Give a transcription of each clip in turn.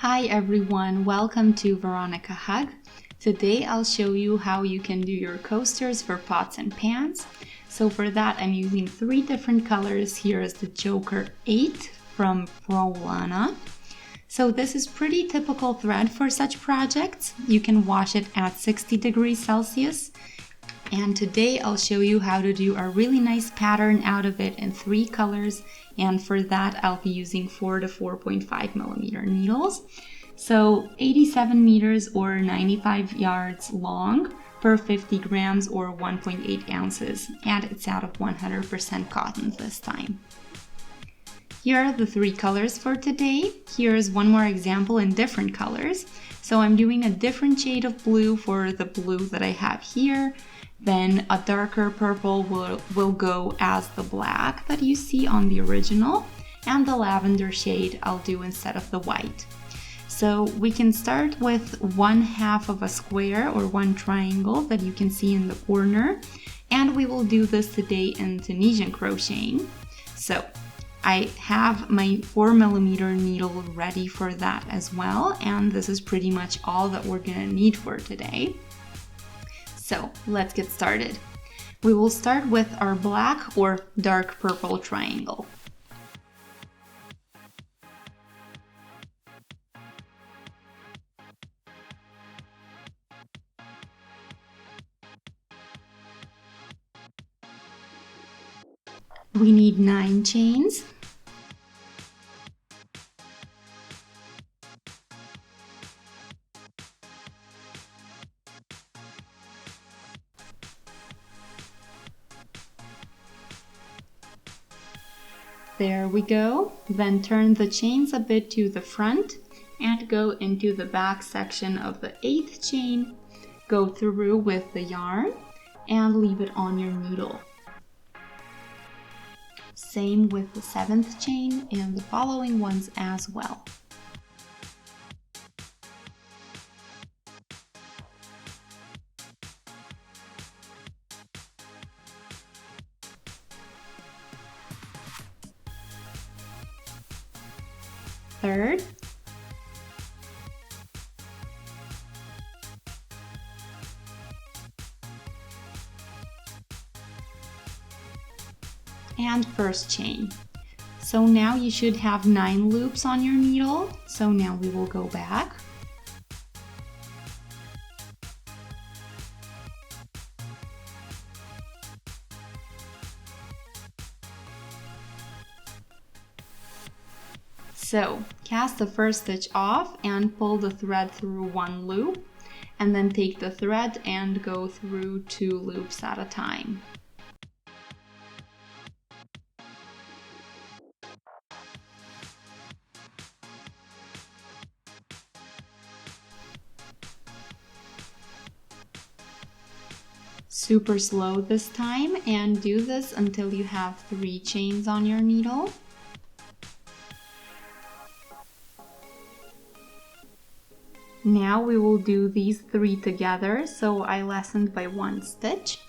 Hi everyone, welcome to Veronika Hug. Today I'll show you how you can do your coasters for pots and pans. So for that I'm using 3 different colors. Here is the Joker 8 from Veronika. So this is pretty typical thread for such projects. You can wash it at 60 degrees Celsius. And today I'll show you how to do a really nice pattern out of it in 3 colors. And for that I'll be using 4 to 4.5 millimeter needles. So 87 meters or 95 yards long per 50 grams or 1.8 ounces. And it's out of 100% cotton this time. Here are the 3 colors for today. Here's one more example in different colors. So I'm doing a different shade of blue for the blue that I have here. Then a darker purple will go as the black that you see on the original, and the lavender shade I'll do instead of the white. So we can start with 1/2 of a square or one triangle that you can see in the corner, and we will do this today in Tunisian crocheting. So I have my 4 millimeter needle ready for that as well, and this is pretty much all that we're gonna need for today. So let's get started. We will start with our black or dark purple triangle. We need 9 chains. There we go. Then turn the chains a bit to the front and go into the back section of the 8th chain. Go through with the yarn and leave it on your needle. Same with the 7th chain and the following ones as well. Third, and first chain. So now you should have 9 loops on your needle. So now we will go back. So cast the first stitch off and pull the thread through 1 loop, and then take the thread and go through 2 loops at a time. Super slow this time, and do this until you have 3 chains on your needle. Now we will do these 3 together, so I lessened by 1 stitch.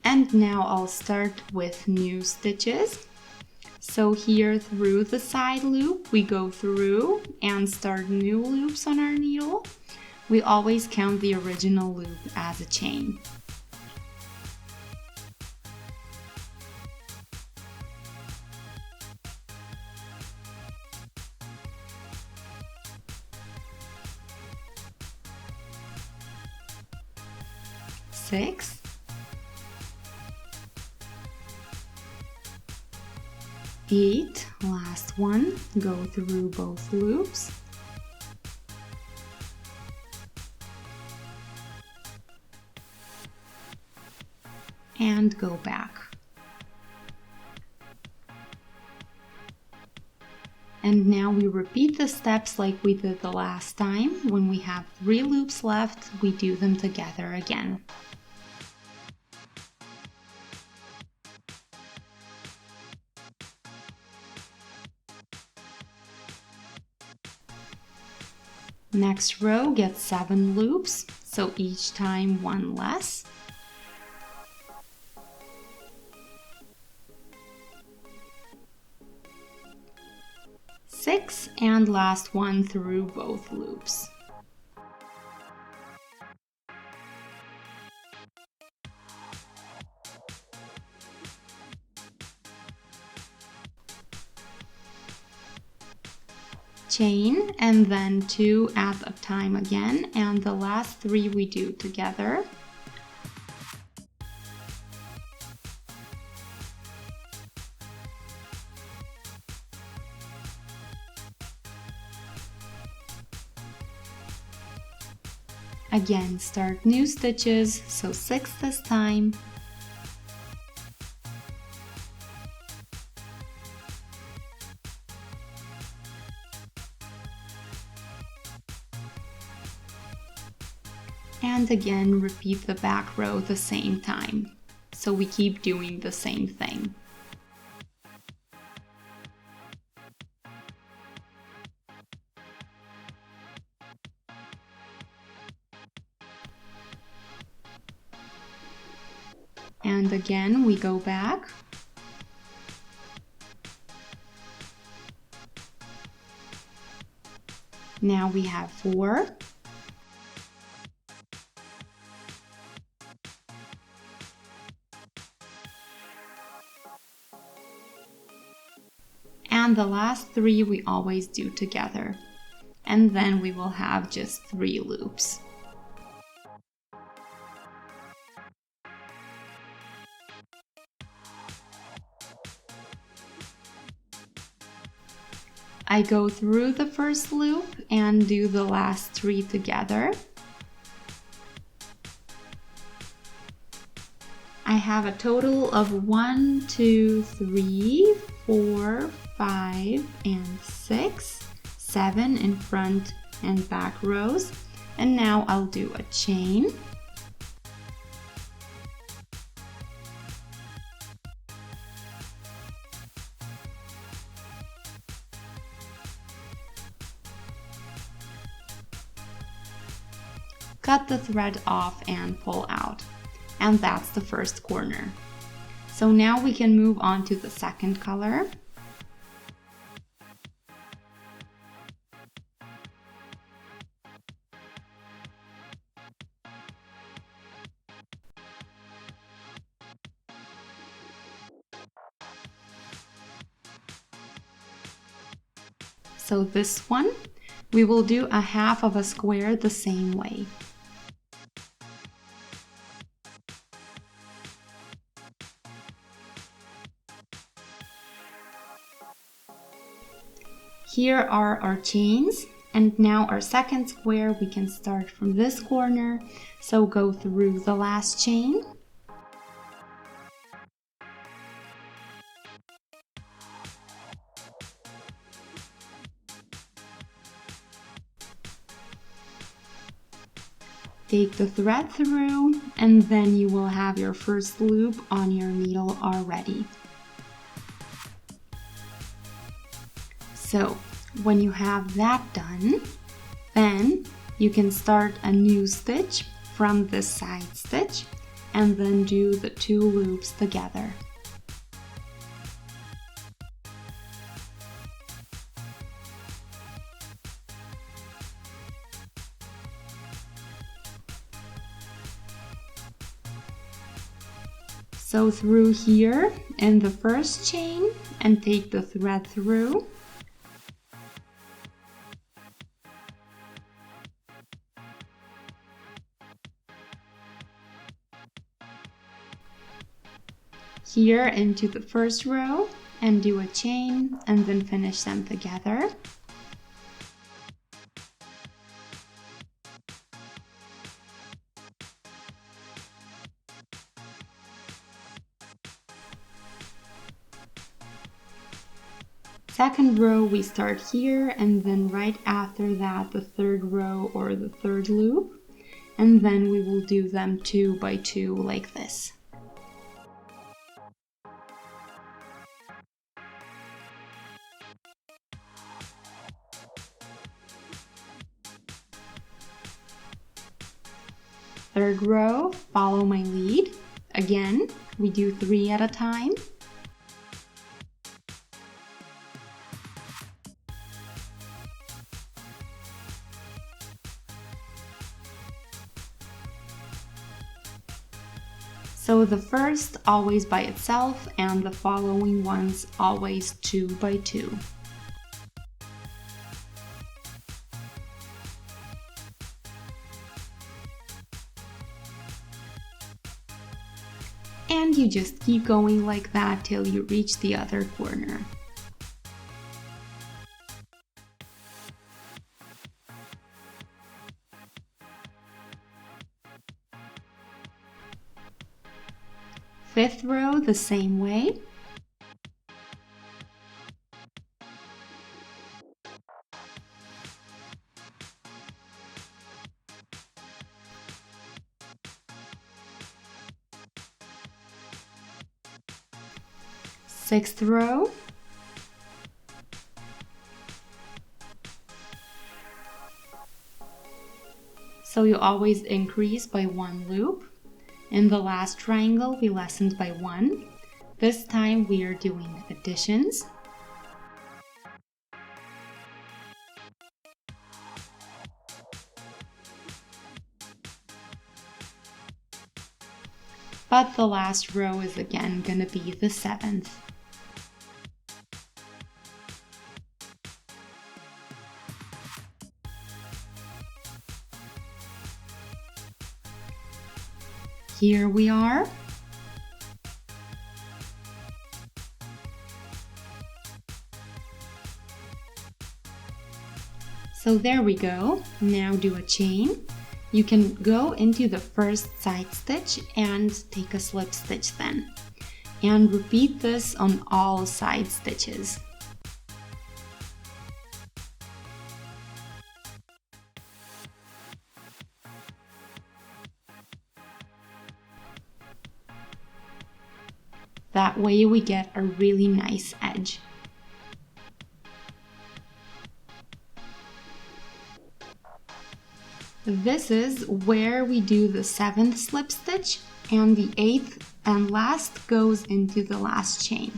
And now I'll start with new stitches. So here through the side loop, we go through and start new loops on our needle. We always count the original loop as a chain. Six, 8, last one, go through both loops, and go back. And now we repeat the steps like we did the last time. When we have 3 loops left, we do them together again. Next row gets 7 loops, so each time 1 less. 6 and last one through both loops. Chain and then 2 at a time again, and the last 3 we do together. Again, start new stitches, so 6 this time. And again, repeat the back row the same time. So we keep doing the same thing. And again, we go back. Now we have 4. And the last 3 we always do together. And then we will have just 3 loops. I go through the first loop and do the last 3 together. I have a total of 1, 2, 3, 4, 5, and 6, 7 in front and back rows. And now I'll do a chain. Cut the thread off and pull out. And that's the first corner. So now we can move on to the second color. So this one, we will do a half of a square the same way. Here are our chains, and now our second square, we can start from this corner, so go through the last chain. Take the thread through, and then you will have your first loop on your needle already. So when you have that done, then you can start a new stitch from this side stitch and then do the 2 loops together. So through here in the first chain and take the thread through. Here into the first row and do a chain and then finish them together. Second row we start here, and then right after that the third row or the third loop, and then we will do them 2 by 2 like this. Third row, follow my lead. Again, we do 3 at a time. So the first always by itself and the following ones always 2 by 2. And you just keep going like that till you reach the other corner. Fifth row the same way. Sixth row. So you always increase by 1 loop. In the last triangle we lessened by 1. This time we are doing additions. But the last row is again gonna be the 7th. Here we are. So there we go. Now do a chain. You can go into the first side stitch and take a slip stitch then. And repeat this on all side stitches. That way we get a really nice edge. This is where we do the 7th slip stitch, and the 8th and last goes into the last chain.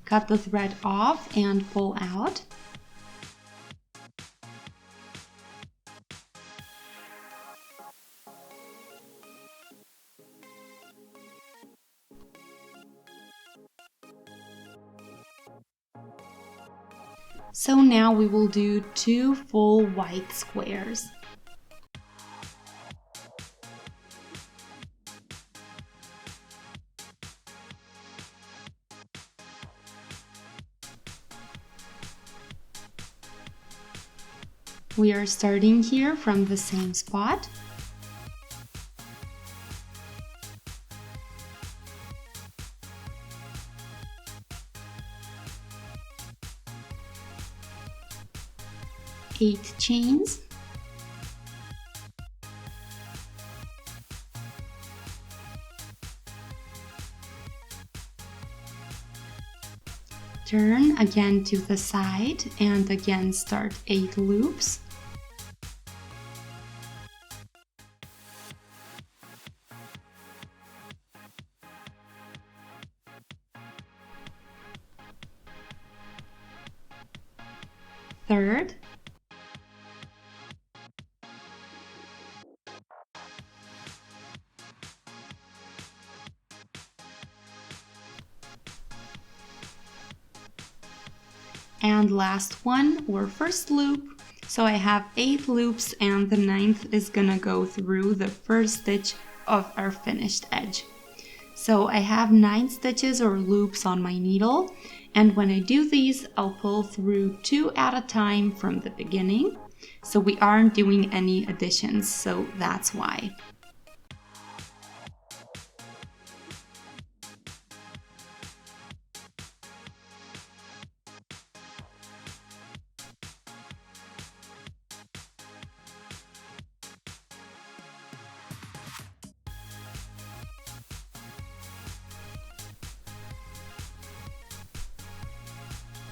Cut the thread off and pull out. So now we will do 2 full white squares. We are starting here from the same spot. Eight chains. Turn again to the side and again start 8 loops. Third, and last one, or first loop. So I have 8 loops and the 9th is gonna go through the first stitch of our finished edge. So I have 9 stitches or loops on my needle, and when I do these, I'll pull through 2 at a time from the beginning. So we aren't doing any additions, so that's why.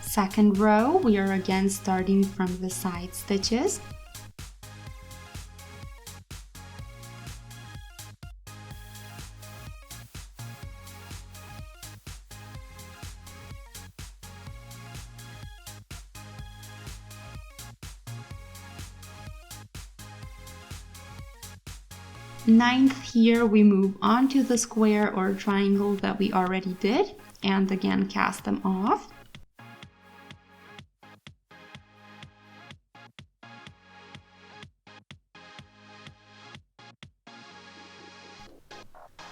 Second row, we are again starting from the side stitches. 9th here we move on to the square or triangle that we already did, and again cast them off.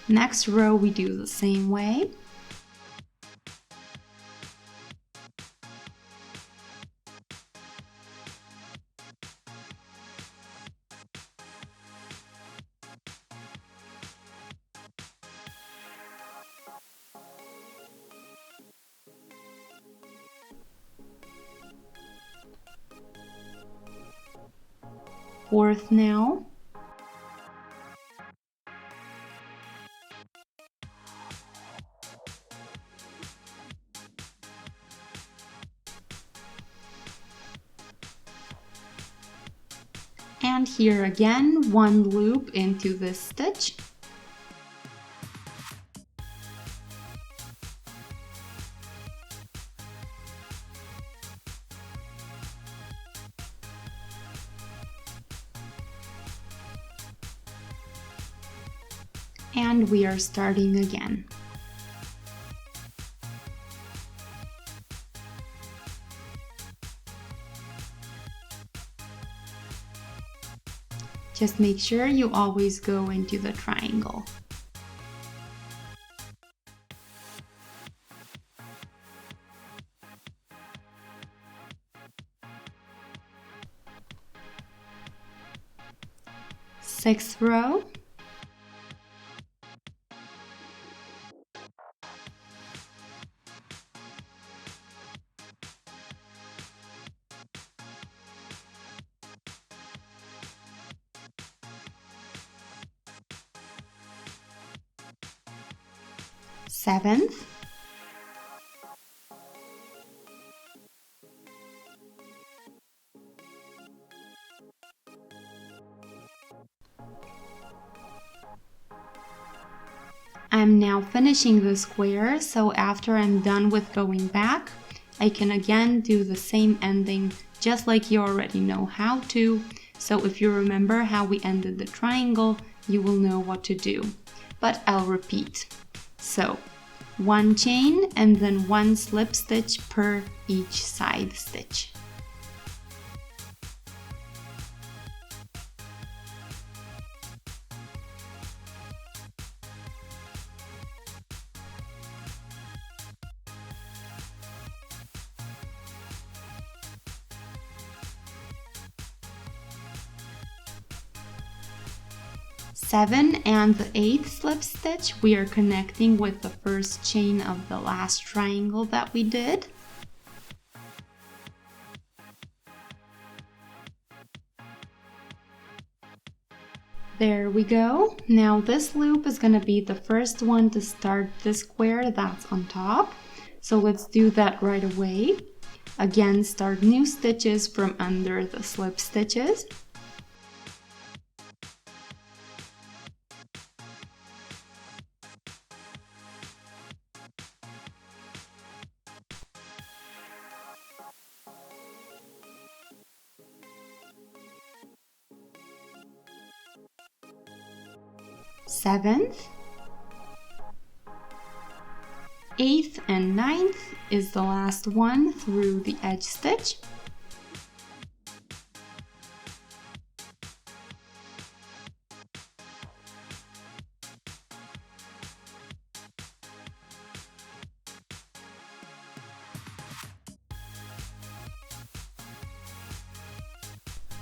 Next row we do the same way. Fourth now. And here again, one loop into this stitch. And we are starting again. Just make sure you always go into the triangle. Sixth row. Seventh. I'm now finishing the square, so after I'm done with going back, I can again do the same ending just like you already know how to. So if you remember how we ended the triangle, you will know what to do. But I'll repeat. So one chain and then one slip stitch per each side stitch. Seven and the 8th slip stitch, we are connecting with the first chain of the last triangle that we did. There we go. Now this loop is going to be the first one to start the square that's on top. So let's do that right away. Again, start new stitches from under the slip stitches. Seventh, 8th and 9th is the last one through the edge stitch.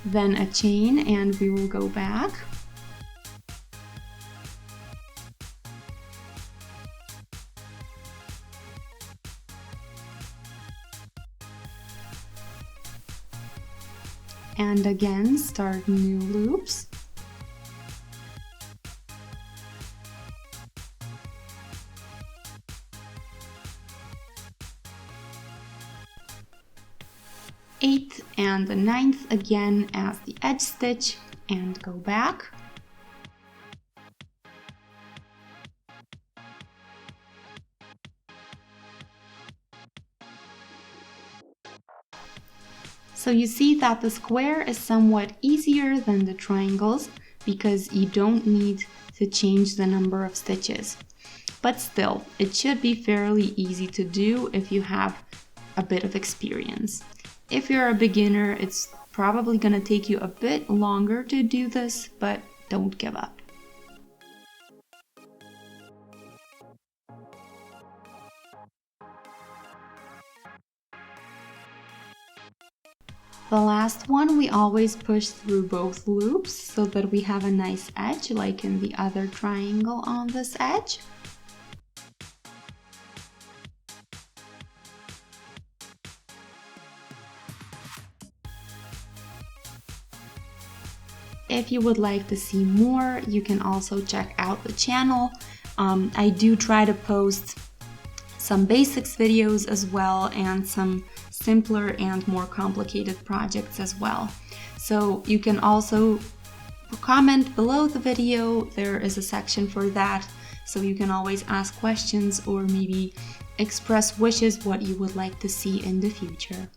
Then a chain and we will go back. And again, start new loops. Eighth and the 9th again as the edge stitch and go back. So you see that the square is somewhat easier than the triangles because you don't need to change the number of stitches. But still, it should be fairly easy to do if you have a bit of experience. If you're a beginner, it's probably gonna take you a bit longer to do this, but don't give up. The last one, we always push through both loops so that we have a nice edge, like in the other triangle on this edge. If you would like to see more, you can also check out the channel. I do try to post some basics videos as well, and some simpler and more complicated projects as well. So you can also comment below the video. There is a section for that, so you can always ask questions or maybe express wishes what you would like to see in the future.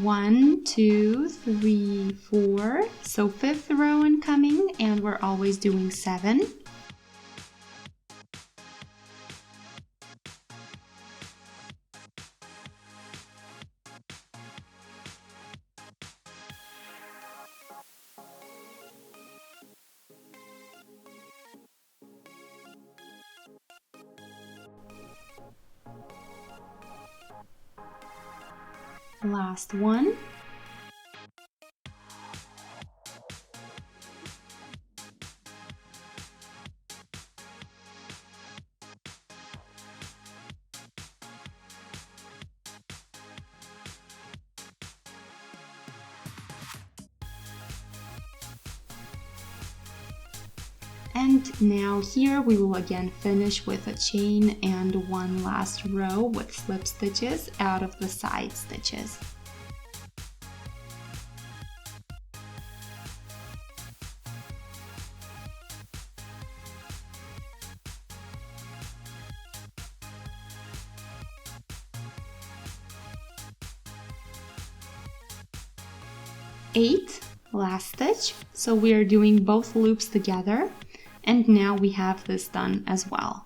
One, two, three, four. So 5th row incoming, and we're always doing 7. Last one. And now here we will again finish with a chain and one last row with slip stitches out of the side stitches. Eight, last stitch. So we are doing both loops together. And now we have this done as well.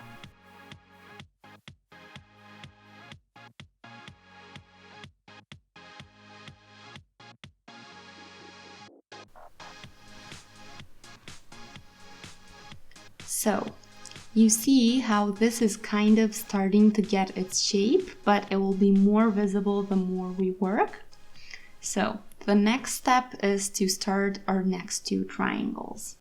So you see how this is kind of starting to get its shape, but it will be more visible the more we work. So the next step is to start our next 2 triangles.